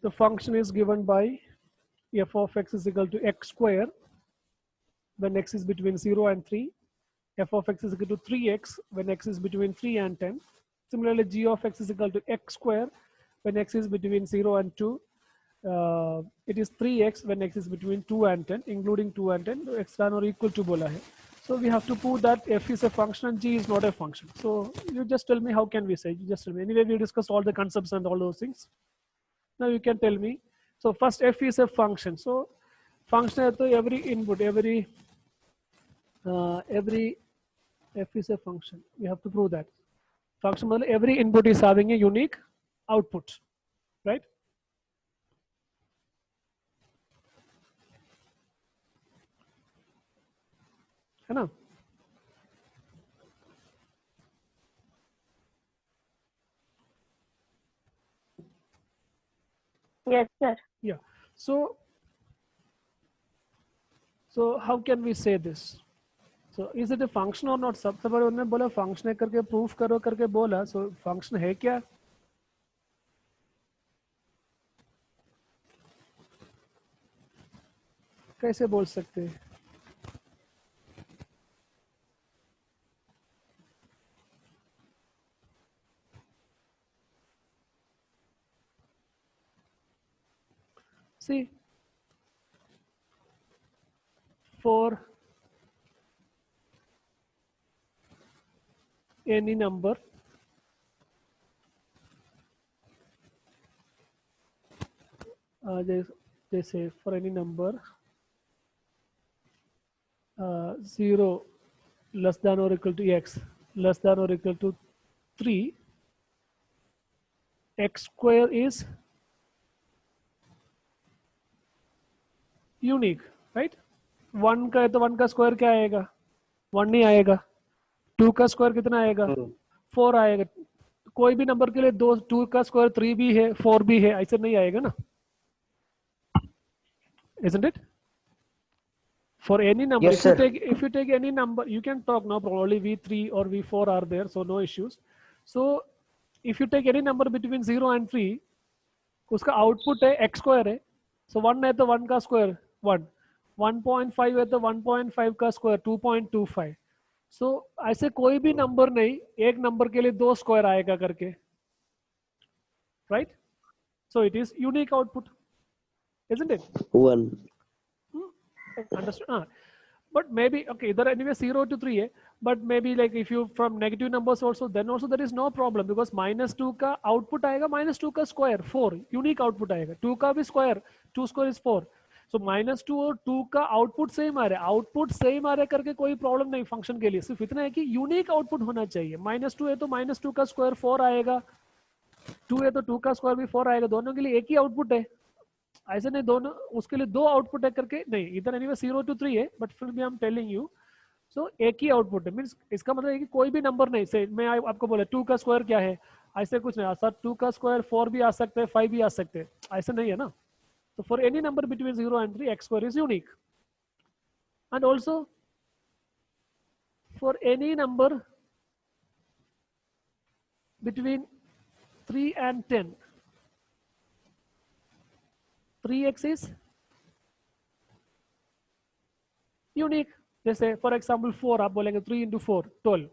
the function is given by f of x is equal to x square when x is between 0 and 3. F of x is equal to 3x when x is between 3 and 10. Similarly, g of x is equal to x square when x is between 0 and 2. It is 3x when x is between 2 and 10, including 2 and 10, x done or equal to bola hai. So we have to prove that f is a function and g is not a function. So you just tell me how can we say, you just tell me. Anyway, we discussed all the concepts and all those things. Now you can tell me. So first f is a function. So function hai to every input, every f is a function. We have to prove that. Function means every input is having a unique output, right? है ना? Yes, sir. Yeah. So how can we say this? So is it a function or not? सबसे पहले उन्होंने बोला function है करके proof करो करके बोला. So function है क्या? कैसे बोल सकते हैं? See, for any number they say for any number 0 less than or equal to x less than or equal to 3, x square is unique, right? 1 का है तो 1 का स्क्वायर क्या आएगा? 1 नहीं आएगा. 2 का स्क्वायर कितना आएगा? 4 आएगा. कोई भी नंबर के लिए 2 का स्क्वायर 3 भी है 4 भी है, ऐसे नहीं आएगा ना? Isn't it? For any number, Yes, if you take any number, you can talk now. Probably v3 or v4 are there, so no issues. So if you take any number between 0 and 3, उसका output है x square है. So 1 है तो 1 का square 1, 1.5 है तो 1.5 का square 2.25. So ऐसे कोई भी नंबर नहीं एक नंबर के लिए 2 स्क्वायर आएगा करके, right? So it is unique output, isn't it? 1. Understood? But maybe okay, there anyway 0 to 3 है, but maybe like if you from negative numbers also, then also there is no problem because -2 का output आएगा -2 का square 4 unique output आएगा. 2 का भी square 2 square is 4. So -2 और 2 का output same आ रहा है. आउटपुट सेम आ रहा है करके कोई प्रॉब्लम नहीं फंक्शन के लिए. सिर्फ इतना है कि यूनिक आउटपुट होना चाहिए. -2 है तो -2 का स्क्वायर 4 आएगा, 2 है तो 2 का स्क्वायर भी 4 आएगा. दोनों के लिए एक ही आउटपुट है. ऐसे नहीं दोनों उसके लिए 2 आउटपुट है करके नहीं. इधर एनीवे 0 to 3 है, बट फिर भी I am telling you so एक ही आउटपुट है. मीन्स इसका मतलब है कि कोई भी नंबर नहीं से मैं आपको बोला 2 का स्क्वायर क्या है, ऐसे कुछ नहीं आ सकता. 2 का स्क्वायर 4 भी आ सकते हैं 5 भी आ सकते हैं, ऐसे नहीं है ना. So for any number between 0 and 3, x square is unique. And also for any number between 3 and 10, 3x is unique. जैसे for example 4 आप बोलेंगे 3 into 4 12,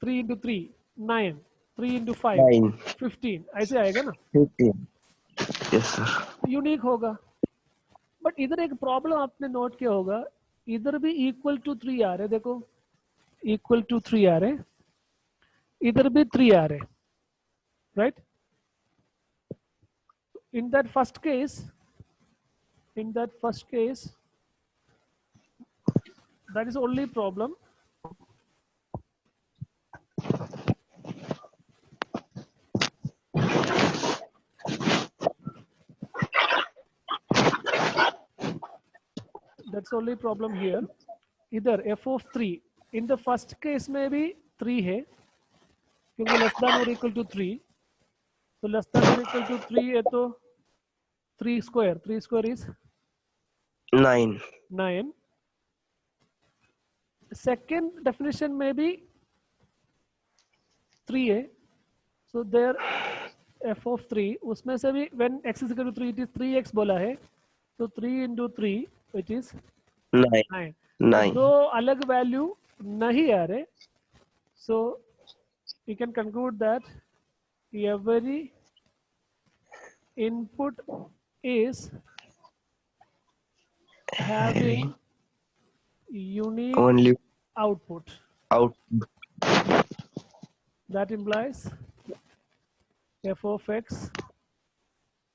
3 into 3 9, 3 into 5 9. 15, ऐसे आएगा ना. 15. Yes, sir. यूनिक होगा. बट इधर एक प्रॉब्लम आपने नोट किया होगा, इधर भी इक्वल टू 3 आ रहे. देखो इक्वल टू 3 आ रहे, इधर भी 3 आ रहे, right? In that first case, that is only problem. That's only problem here. Either f of 3 in the first case में भी 3 है क्योंकि less than or equal to 3. So less than or equal to 3 है तो 3 square is 9. 9. Second definition में भी 3 है. So there f of 3, उसमें से भी when x is equal to 3 it is 3x बोला है, तो 3 into 3 which is 9. 9. 9. दो अलग वैल्यू नहीं आ रहे, so you can conclude that every input is having unique Only output. out. That implies f of x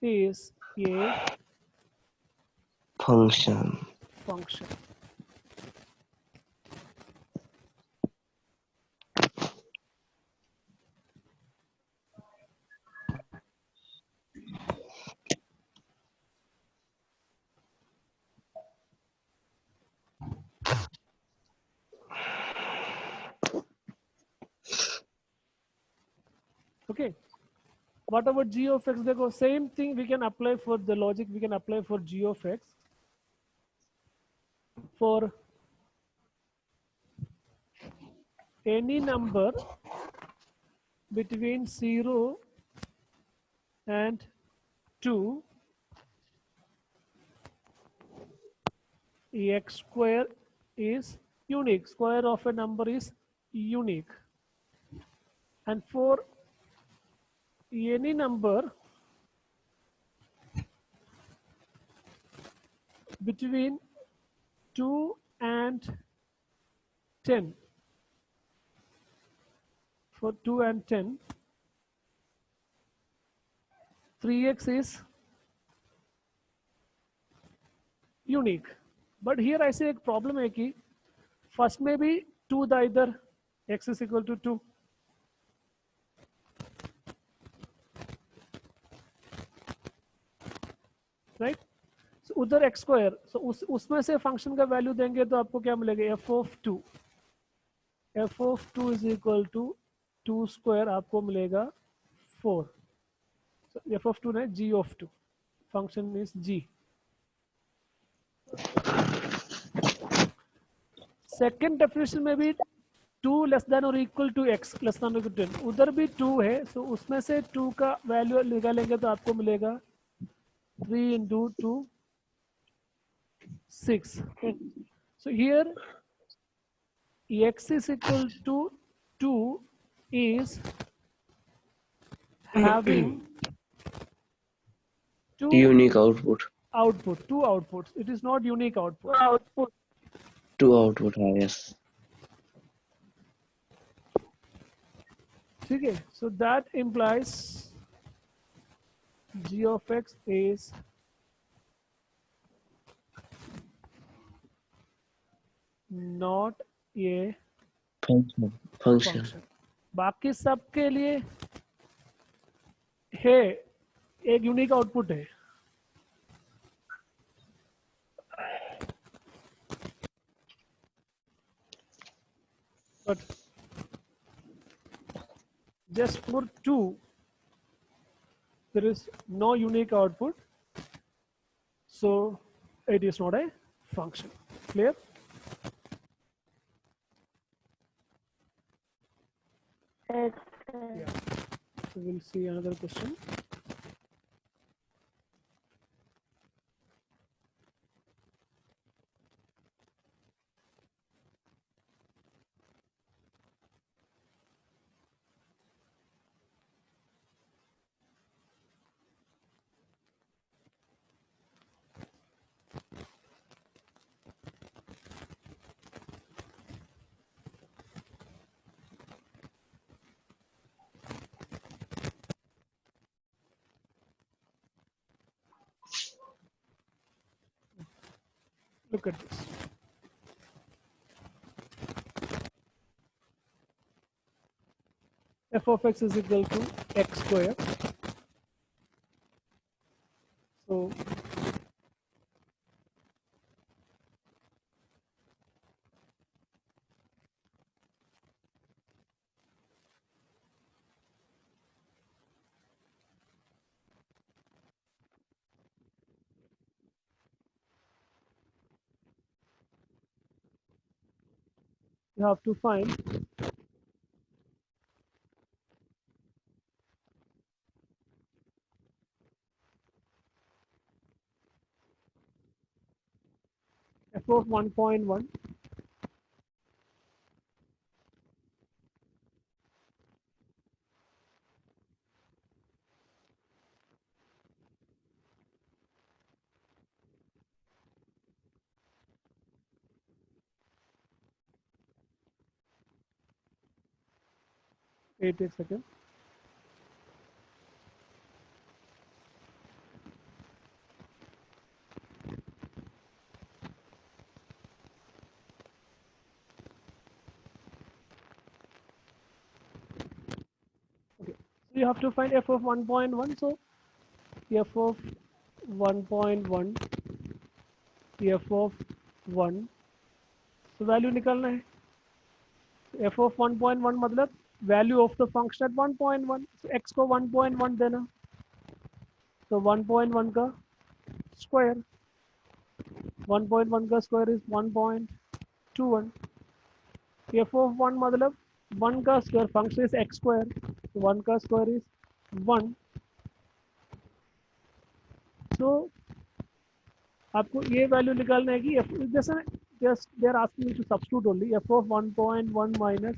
is a Function. function. Okay. What about g of x? देखो same thing we can apply for the logic. We can apply for g of x. For any number between 0 and 2, x square is unique. Square of a number is unique. And for any number between 2 and 10, for 2 and 10, 3x is unique. But here I say एक problem है कि first में भी 2 था इधर, x is equal to 2. Right? So उधर x square, so उसमें से फंक्शन का वैल्यू देंगे तो आपको क्या मिलेगा, f of 2. f of 2 is equal to 2 square, आपको मिलेगा 4. So f of 2 है g of 2. Function is g. Second definition में भी 2 लेस देन और equal to x less than और 10, उधर भी 2 है, सो उसमें से 2 का वैल्यू निकालेंगे तो आपको मिलेगा 3 into 2 6. So here x is equal to 2 is having two Unique output. two outputs. It is not unique output. Two output. Yes. ठीक है, so that implies g of x is not a Function. बाकी सब के लिए है, एक unique output है. But just for 2 there is no unique output, so it is not a function. Clear? Yes, Yeah. So we'll see another question. Look at this. F of x is equal to x square. So you have to find f of 1.1. Wait a second. Okay. So you have to find f of 1.1. So f of 1.1, f of 1. So value निकालना है. f of 1.1 मतलब value of the function at 1.1. So x को 1.1 देना. So 1.1 का square. 1.1 का square is 1.21. f of 1 मतलब 1 का square, function is x square. So 1 का square is 1. So आपको ये वैल्यू निकालना है कि f जैसे just they are asking me to substitute only f of 1.1 minus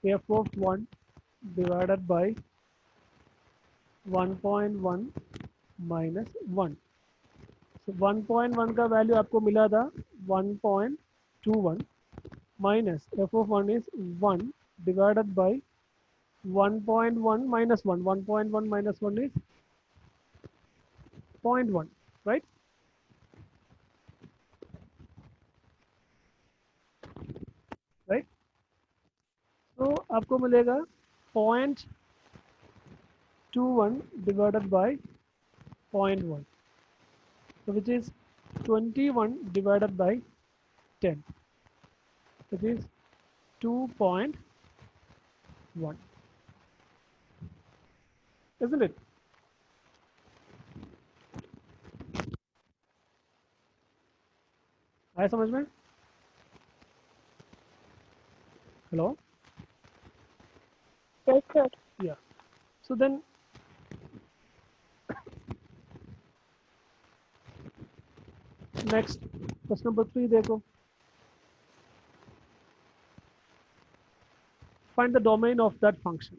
f of 1 divided by 1.1 minus 1. So 1.1 का वैल्यू आपको मिला था 1.21 minus f of 1 is 1 divided by 1.1 minus 1. 1.1 minus 1 is 0.1, right? Right? So आपको मिलेगा 0.21 divided by 0.1. So which is 21 divided by 10. Which is 2.1. Isn't it? आया समझ में? Hello? Yes, sir. Yeah. So then next question number 3 देखो. Find the domain of that function.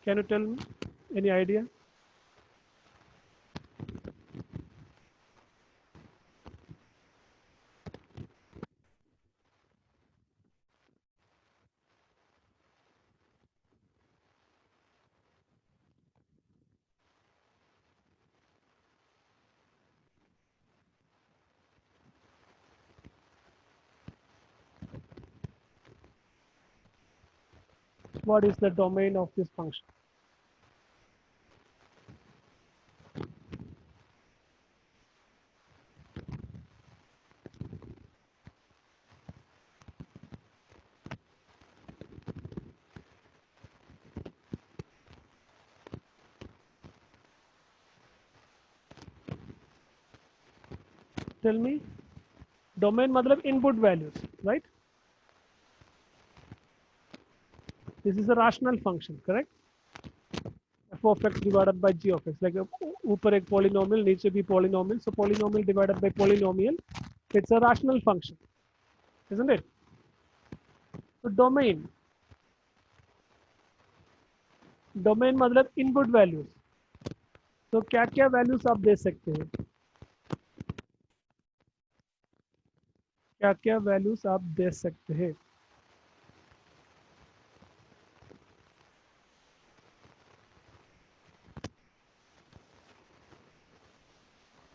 Can you tell me any idea? What is the domain of this function? Tell me. Domain मतलब input values, right? This is a rational function, correct? f of x divided by g of x. Like ऊपर एक polynomial, नीचे भी polynomial. So polynomial divided by polynomial. It's a rational function, isn't it? So domain. Domain मतलब input values. तो क्या क्या values आप दे सकते हैं? क्या क्या values आप दे सकते हैं?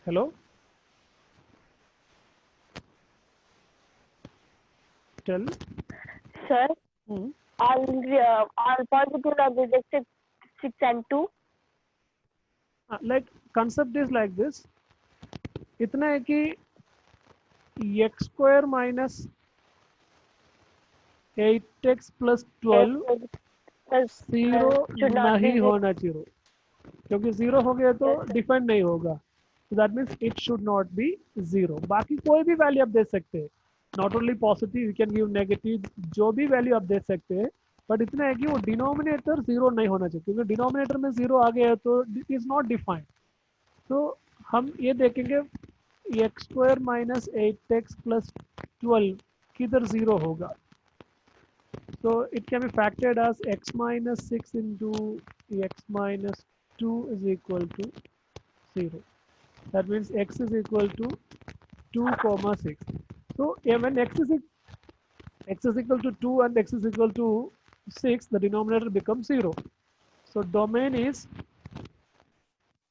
Hello? Tell. Sir, all positive are rejected 6 and 2. Like concept is like this. इतना है कि x square minus 8x plus 12 0 should not be नहीं होना चाहिए, क्योंकि 0 हो गया तो डिफेंड नहीं होगा. so that means it should not be 0. बाकी कोई भी वैल्यू आप दे सकते हैं, not only positive, you can give negative, जो भी वैल्यू आप दे सकते हैं, बट इतना है कि वो डिनोमिनेटर 0 नहीं होना चाहिए, क्योंकि डिनोमिनेटर में 0 आ गया है तो इट इज नॉट डिफाइंड. तो हम ये देखेंगे x square minus 8x plus 12 किधर 0 होगा. So it can be factored as x minus 6 into x minus 2 is equal to 0. That means x is equal to 2 comma 6. So when x is equal to 2 and x is equal to 6, the denominator becomes 0. So domain is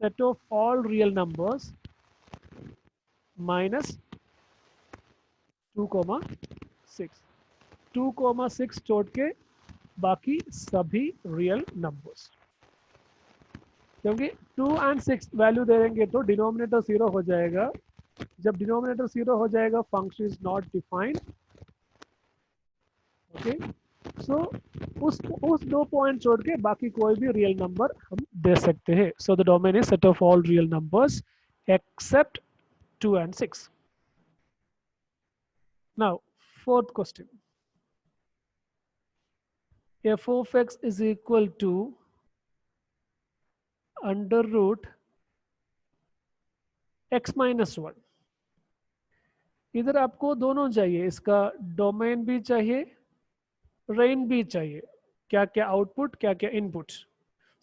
set of all real numbers minus 2 comma 6. 2,6 छोड़ के बाकी सभी real numbers, क्योंकि 2 and 6 value दे देंगे तो denominator 0 हो जाएगा. जब डिनोमिनेटर 0 हो जाएगा function is not defined. Okay, so उस 2 पॉइंट छोड़ के बाकी कोई भी रियल नंबर हम दे सकते हैं. So the domain is set of all real numbers accept 2 and 6. Now fourth question, f of x is equal to under root x minus 1. इधर आपको दोनों चाहिए, इसका डोमेन भी चाहिए, रेंज भी चाहिए. क्या क्या आउटपुट, क्या क्या इनपुट.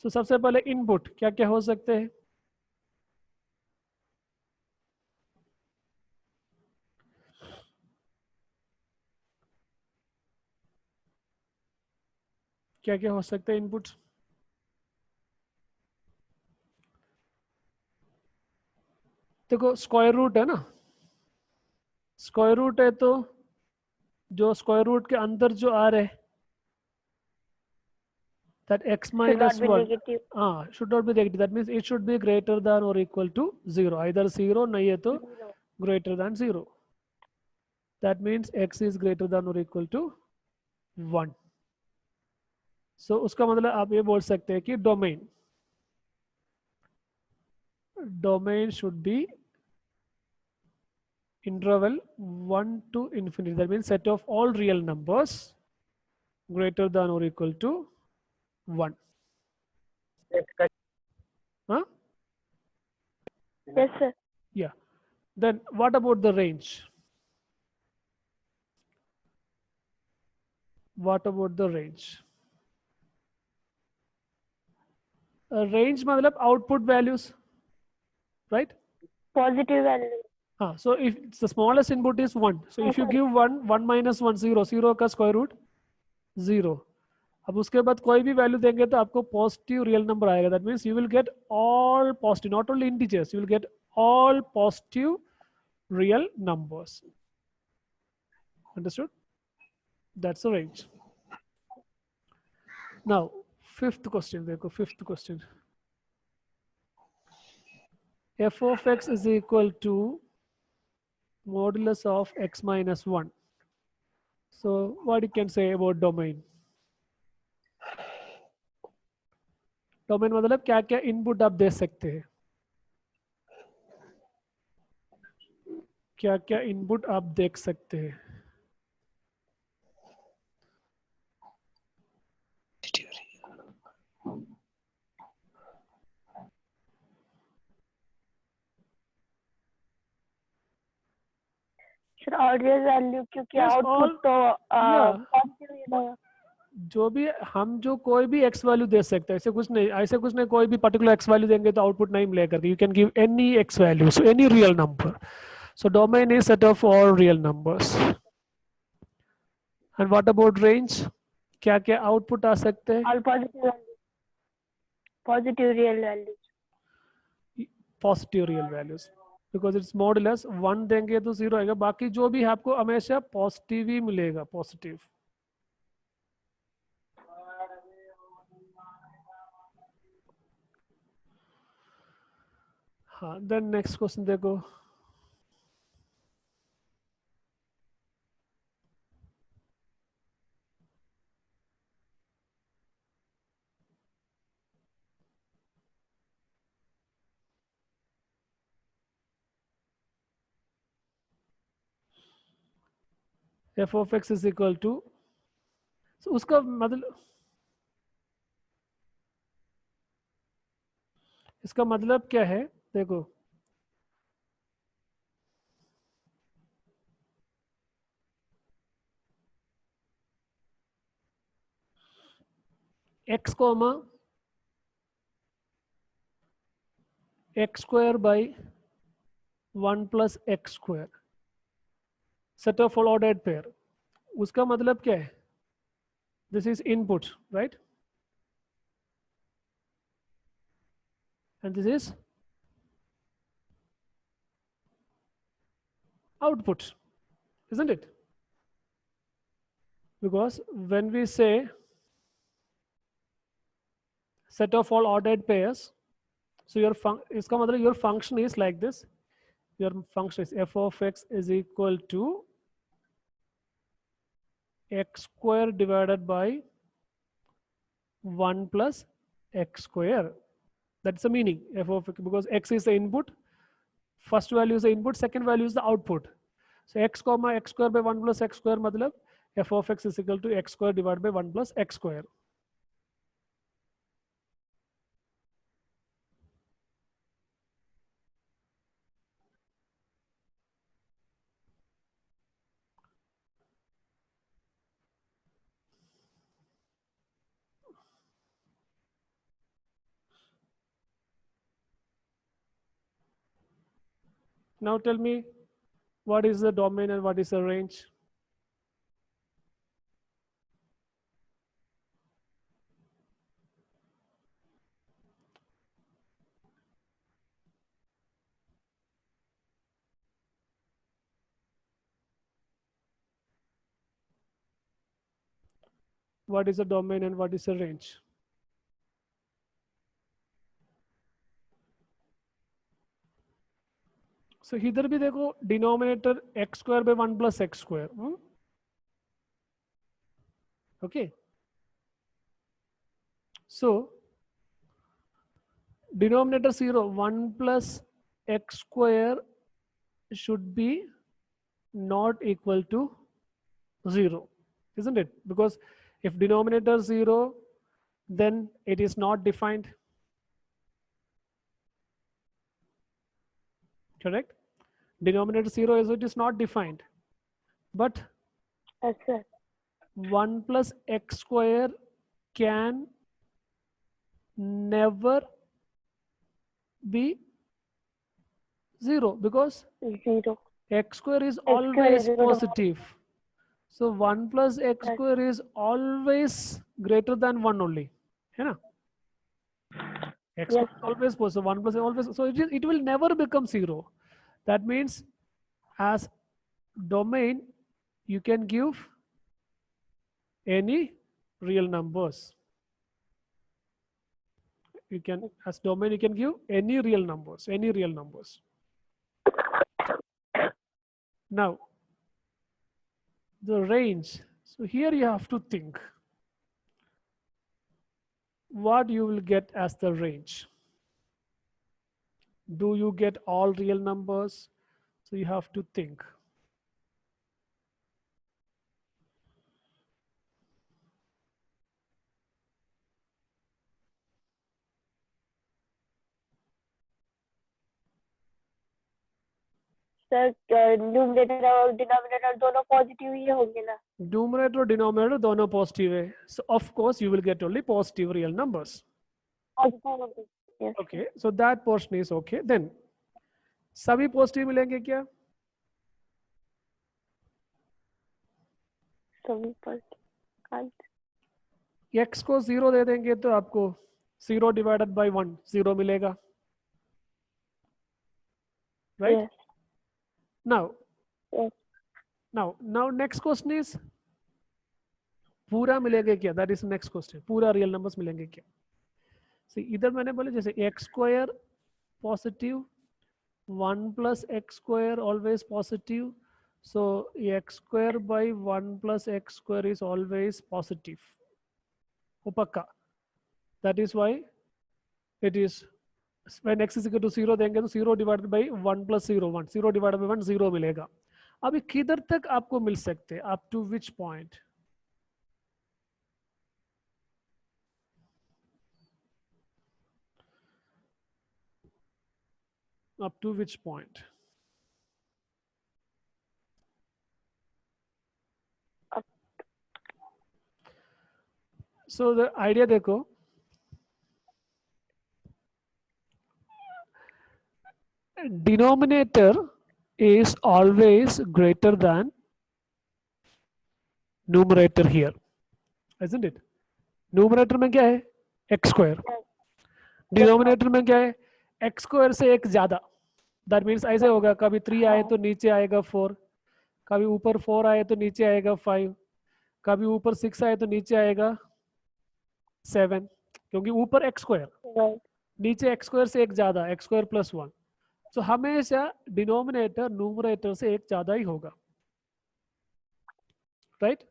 सो सबसे पहले इनपुट क्या क्या हो सकते हैं. क्या क्या हो सकते हैं इनपुट. देखो स्क्वायर रूट है ना, स्क्वायर रूट है तो जो स्क्वायर रूट के अंदर जो आ रहे that x Should not minus be 1 negative. should not be negative. That means it should be greater than or equal to 0. either 0 नहीं है तो greater than 0. That means x is greater than or equal to 1. So उसका मतलब आप ये बोल सकते हैं कि domain should be interval 1 to infinity. That means set of all real numbers greater than or equal to 1. Huh? Yes, sir. Yeah. Then what about the range? What about the range? Range मतलब output values, right? Positive value. So if the smallest input is 1, so if you give 1, 1 minus 1, 0, 0 का square root 0. अब उसके बाद कोई भी value देंगे तो आपको पॉजिटिव रियल नंबर आएगा. That means you will get all positive, not only integers, you will get all positive real numbers. Understood? That's the range. Now fifth question, देखो fifth question. f of x is equal to modulus of x minus 1. So what you can say about domain? Domain मतलब क्या क्या input आप दे सकते हैं, क्या क्या input आप देख सकते हैं. Sir, all real value क्योंकि Yes, output तो yeah. positive ही ना. जो भी हम जो कोई भी x वैल्यू दे सकते हैं, ऐसे कुछ नहीं, ऐसे कुछ नहीं, कोई भी पर्टिकुलर x वैल्यू देंगे तो आउटपुट नहीं मिलेगा. You can give any x value, so any real number. So domain is set of all real numbers. And what about range, क्या क्या आउटपुट आ सकते हैं. All positive value. Positive real values. Positive real values, because it's modulus 1 देंगे तो 0 आएगा, बाकी जो भी है आपको हमेशा पॉजिटिव ही मिलेगा, पॉजिटिव. हाँ, देन नेक्स्ट क्वेश्चन देखो. F of x is equal to, उसका मतलब, इसका मतलब क्या है देखो, x comma x square by 1 plus x square, set of all ordered pair, उसका मतलब क्या है, this is input right, and this is output, isn't it? Because when we say set of all ordered pairs, so your iska matlab your function is like this, your function is f of x is equal to x square divided by 1 plus x square. That's the meaning f of x, because x is the input, first value is the input, second value is the output. So x comma x square by 1 plus x square matlab f of x is equal to x square divided by 1 plus x square. Now tell me, what is the domain and what is the range? What is the domain and what is the range? So इधर भी देखो denominator x square by 1 plus x square. Okay. So denominator 0, 1 plus x square should be not equal to 0, isn't it? Because if denominator 0, then it is not defined. Correct? Denominator 0 is, it is not defined. But Yes, sir. 1 plus x square can never be 0 because 0. x square is square always is equal to positive. So 1 plus x Yes. square is always greater than 1 only. है ना? X Yes, square is always positive. 1 plus always, so it will never become 0. That means as domain you can give any real numbers. You can, as domain you can give any real numbers, any real numbers. Now the range, so here you have to think what you will get as the range. Do you get all real numbers? So you have to think. Sir numerator और denominator दोनों positive ही होंगे ना? Numerator और denominator दोनों positive है. So of course you will get only positive real numbers. Positive होंगे. Yes. Okay, so that portion is okay. Then सभी positive मिलेंगे क्या? सभी पॉजिटिव. x को 0 दे देंगे तो आपको 0 divided by 1 0 मिलेगा. Right? Yes. Now, Yes. now next question is पूरा मिलेंगे क्या? That is next question. पूरा real numbers मिलेंगे क्या? See, इधर मैंने बोले जैसे x square positive, 1 plus x square always positive. So x square by 1 plus x square is always positive. उपक्का. That is why it is, when x is equal to 0 देंगे तो 0 divided by 1 plus 0 1, 0 divided by 1 0 मिलेगा. अभी किधर तक आपको मिल सकते हैं, up to which point? Up to which point? So the idea देखो, denominator is always greater than numerator here, isn't it? numerator में क्या है? x square. डिनोमिनेटर में क्या है? x स्क्वायर से एक ज्यादा. दैट मीन्स ऐसे होगा, कभी 3 आए तो नीचे आएगा 4, कभी ऊपर 4 आए तो नीचे आएगा 5, कभी ऊपर 6 आए तो नीचे आएगा 7, क्योंकि ऊपर x स्क्वायर, नीचे x स्क्वायर से एक ज्यादा, x स्क्वायर प्लस 1. तो हमेशा डिनोमिनेटर न्यूमरेटर से एक ज्यादा ही होगा, राइट?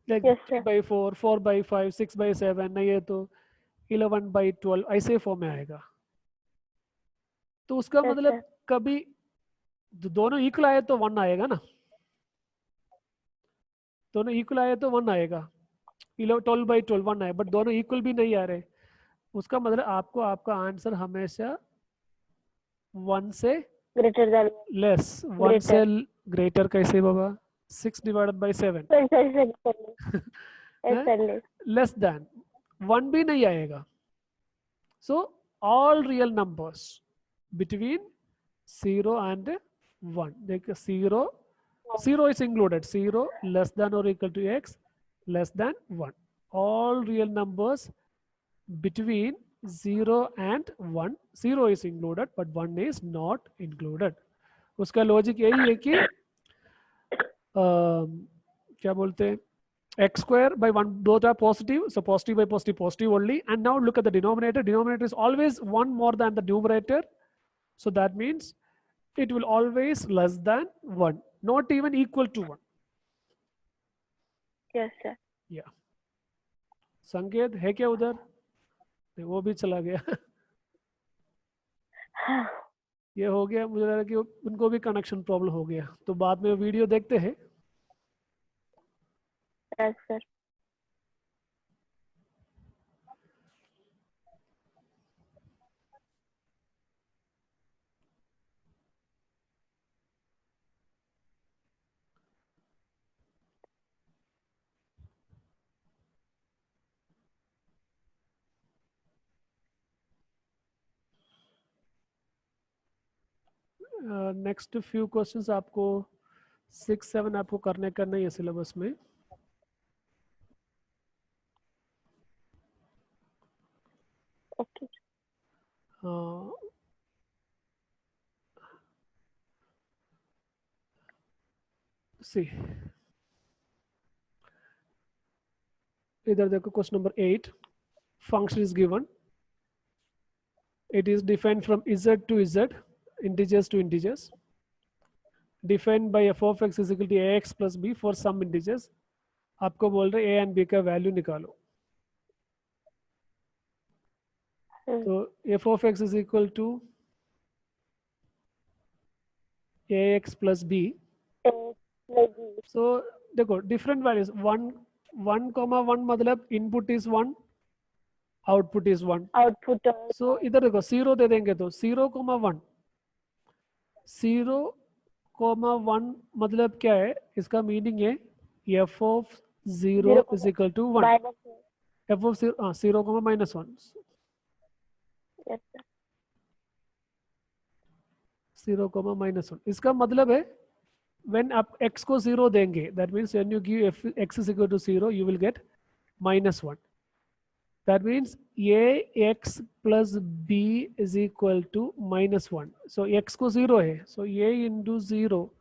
Like Yes, sir. 3/4, 4/5, 6/7, नहीं है तो 11/12, ऐसे फॉर्म में आएगा. तो उसका Yes, मतलब sir. कभी दोनों इक्वल आए तो 1 आएगा ना, दोनों इक्वल आए तो 1 आएगा, 12/12 1 आए, बट दोनों इक्वल भी नहीं आ रहे. उसका मतलब आपको आपका आंसर हमेशा 1 से Greater than. लेस, 1 से ग्रेटर कैसे बाबा? 6/7. Yes, sir. लेस देन 1 भी नहीं आएगा. So all real numbers between 0 and 1, देखिए 0 is included, 0 less than or equal to x less than 1. all real numbers between 0 and 1, 0 is included but 1 is not included. उसका logic यही है कि क्या बोलते हैं, x square by 1, both are positive, so positive by positive, positive only. And now look at the denominator. Denominator is always 1 more than the numerator, so that means it will always less than 1, not even equal to 1. Yes, sir. Yeah. संकेत है क्या उधर? नहीं, वो भी चला गया. ये हो गया, मुझे लगा कि उनको भी कनेक्शन प्रॉब्लम हो गया, तो बाद में वीडियो देखते हैं. Yes, sir. Next few questions आपको 6-7 आपको करने का नहीं है सिलेबस में. Okay. See, इधर देखो question number 8. Function is given. It is defined from z to z, integers to integers. Defined by f of x is equal to ax plus b for some integers. आपको बोल रहे a and b का value निकालो. तो f of x is equal to ax plus b. So देखो different values, 1,1 मतलब input is 1, output is 1. Output. So इधर देखो 0 दे देंगे तो 0,1, 0,1 मतलब क्या है? इसका मीनिंग है f of 0 is equal to 1. Minus. f of 0, -1. Yes, sir. 0, -1. इसका मतलब है when आप x को 0 देंगे, that means when you give x is equal to 0, you will get -1. That means ax plus b is equal to -1. So x को 0 है, so a into 0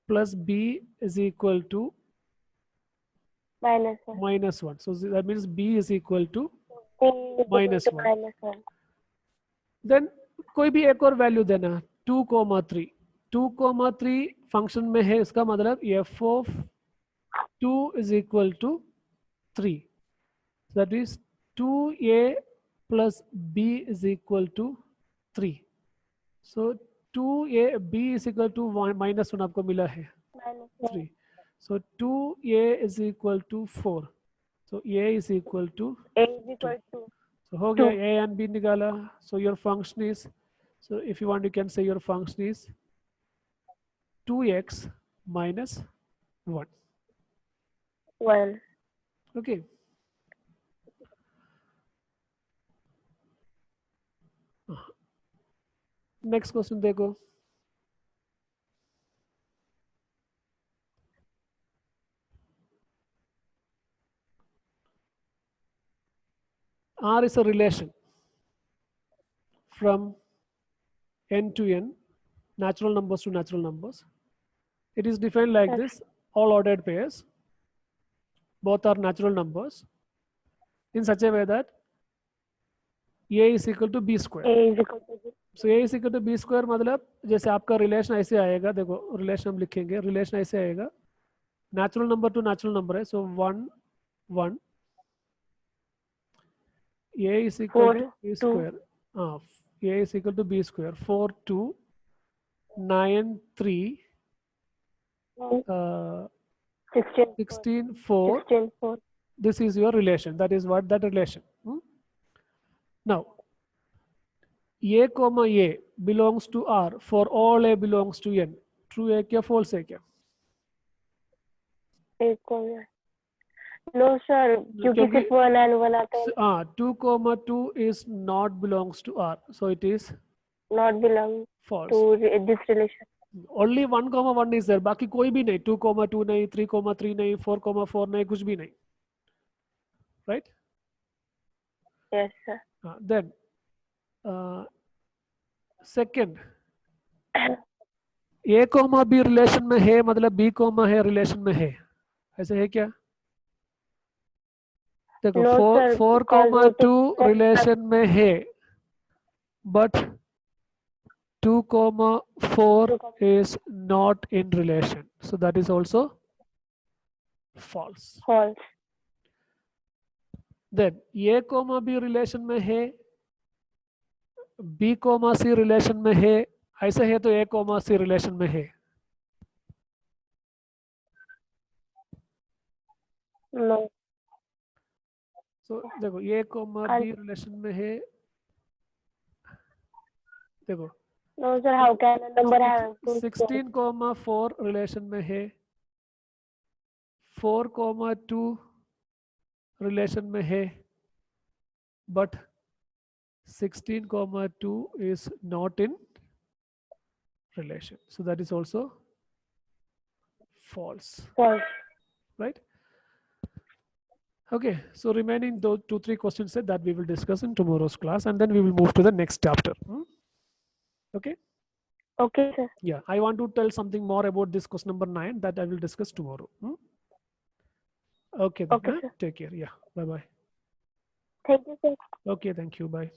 plus b is equal to -1. So that means b is equal to -1. Then कोई भी एक और value देना, 2,3. 2,3 function में है, इसका मतलब f of 2 is equal to 3. That is 2a plus b is equal to 3. So 2ab is equal to 1 minus 1 आपको मिला है -1. 3. So 2a is equal to 4. So a is equal to, A is equal to so हो गया a and b निकाला. So your function is, so if you want you can say your function is 2x minus 1. 1. Okay. Next question देखो. R is a relation from n to n, natural numbers to natural numbers. It is defined like this: all ordered pairs, both are natural numbers, in such a way that a is equal to b square. A is equal to B. So a is equal to b square मतलब जैसे आपका relation ऐसे आएगा, देखो relation हम लिखेंगे, relation ऐसे आएगा, natural number two natural number है, सो 1 1, a is equal 4, to b 2. square, a is equal to b square, 4 2 9 3 16, 16 4. 16, 4. This is your relation. That is what that relation. Now a comma a belongs to R for all a belongs to n. True है क्या false है क्या? A comma. No sir, क्योंकि क्योंकि सिर्फ 1 and 1 आता है. 2 comma 2 is not belongs to R, so it is Not belong false. to this relation. Only 1 comma 1 is there. बाकी कोई भी नहीं. 2 comma 2 नहीं, 3 comma 3 नहीं, 4 comma 4 नहीं, कुछ भी नहीं. Right? Yes sir. Then second, a comma b relation में है मतलब b comma है रिलेशन में है, ऐसे है क्या? देखो No, 4 sir, 4 because comma it is 2 just relation में है, but 2 comma 4 2 comma is not in relation, so that is also false. false. Then a comma b relation में है, b comma c रिलेशन में है, ऐसे है तो a comma c रिलेशन में है. No. So देखो a comma b रिलेशन में है, देखो No sir, how can a number have 2 squares? 16 comma 4 relation में है, 4 comma 2 रिलेशन में है, but 16 comma 2 is not in relation, so that is also false. False. Right? Okay, so remaining those 2-3 questions set that we will discuss in tomorrow's class, and then we will move to the next chapter. Okay. Okay sir. Yeah, I want to tell something more about this question number 9 that I will discuss tomorrow. Okay, then, Okay, sir. take care. Yeah, bye bye. Thank you sir. Okay, thank you. Bye.